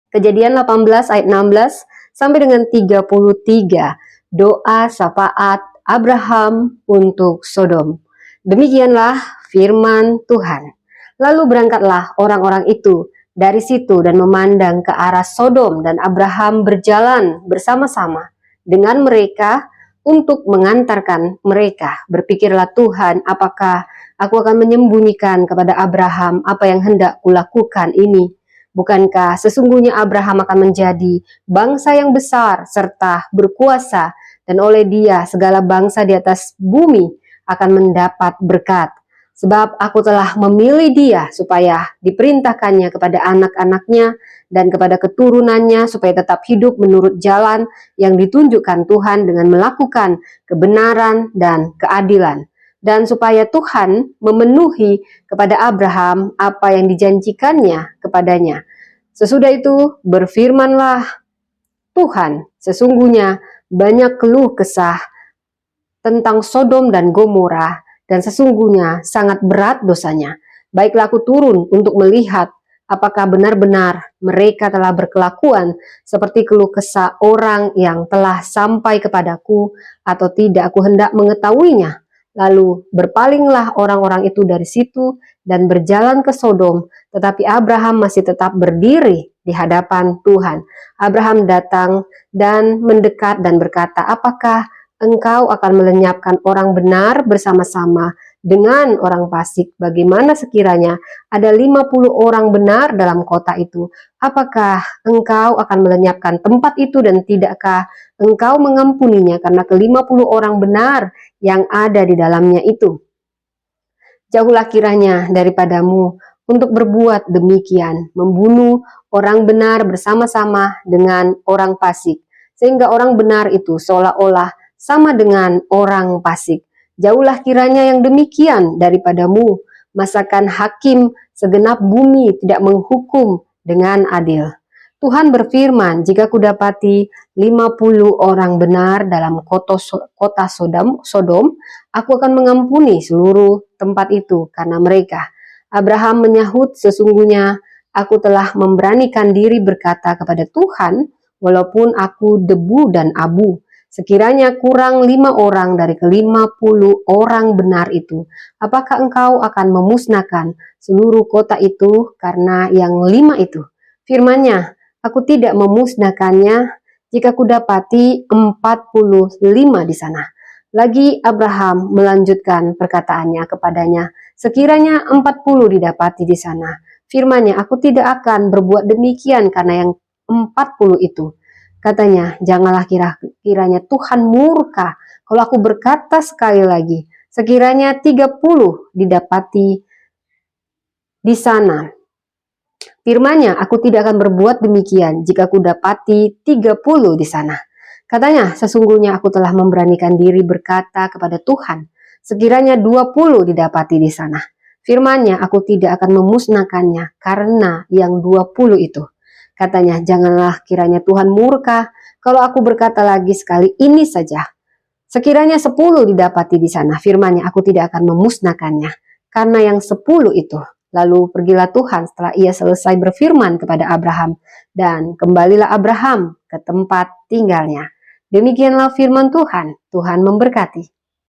Kejadian 18 ayat 16 sampai dengan 33. Doa syafaat Abraham untuk Sodom. Demikianlah firman Tuhan. Lalu berangkatlah orang-orang itu dari situ dan memandang ke arah Sodom, dan Abraham berjalan bersama-sama dengan mereka untuk mengantarkan mereka. Berpikirlah Tuhan, apakah aku akan menyembunyikan kepada Abraham apa yang hendak kulakukan ini? Bukankah sesungguhnya Abraham akan menjadi bangsa yang besar serta berkuasa, dan oleh dia segala bangsa di atas bumi akan mendapat berkat. Sebab aku telah memilih dia supaya diperintahkannya kepada anak-anaknya dan kepada keturunannya supaya tetap hidup menurut jalan yang ditunjukkan Tuhan dengan melakukan kebenaran dan keadilan. Dan supaya Tuhan memenuhi kepada Abraham apa yang dijanjikannya kepadanya. Sesudah itu berfirmanlah Tuhan, sesungguhnya banyak keluh kesah tentang Sodom dan Gomora, dan sesungguhnya sangat berat dosanya. Baiklah aku turun untuk melihat apakah benar-benar mereka telah berkelakuan seperti keluh kesah orang yang telah sampai kepadaku, atau tidak. Aku hendak mengetahuinya. Lalu berpalinglah orang-orang itu dari situ dan berjalan ke Sodom, tetapi Abraham masih tetap berdiri di hadapan Tuhan. Abraham datang dan mendekat dan berkata, apakah engkau akan melenyapkan orang benar bersama-sama dengan orang fasik? Bagaimana sekiranya ada 50 orang benar dalam kota itu? Apakah engkau akan melenyapkan tempat itu, dan tidakkah engkau mengampuninya karena ke-50 orang benar yang ada di dalamnya itu? Jauhlah kiranya daripadamu untuk berbuat demikian, membunuh orang benar bersama-sama dengan orang fasik, sehingga orang benar itu seolah-olah sama dengan orang fasik. Jauhlah kiranya yang demikian daripadamu, masakan hakim segenap bumi tidak menghukum dengan adil. Tuhan berfirman, jika kudapati 50 orang benar dalam kota Sodom, aku akan mengampuni seluruh tempat itu karena mereka. Abraham menyahut, sesungguhnya aku telah memberanikan diri berkata kepada Tuhan, walaupun aku debu dan abu, sekiranya kurang 5 orang dari ke-50 orang benar itu, apakah engkau akan memusnahkan seluruh kota itu karena yang 5 itu? Firman-Nya, aku tidak memusnahkannya jika kudapati 45 di sana. Lagi Abraham melanjutkan perkataannya kepadanya, sekiranya 40 didapati di sana. Firman-Nya, aku tidak akan berbuat demikian karena yang 40 itu. Katanya, janganlah kiranya Tuhan murka kalau aku berkata sekali lagi, sekiranya 30 didapati di sana. Firman-Nya, aku tidak akan berbuat demikian jika aku dapati 30 di sana. Katanya, sesungguhnya aku telah memberanikan diri berkata kepada Tuhan, sekiranya 20 didapati di sana. Firman-Nya, aku tidak akan memusnahkannya karena yang 20 itu. Katanya, janganlah kiranya Tuhan murka kalau aku berkata lagi sekali ini saja. Sekiranya 10 didapati di sana. Firman-Nya, aku tidak akan memusnahkannya karena yang 10 itu. Lalu pergilah Tuhan setelah ia selesai berfirman kepada Abraham, dan kembalilah Abraham ke tempat tinggalnya. Demikianlah firman Tuhan. Tuhan memberkati.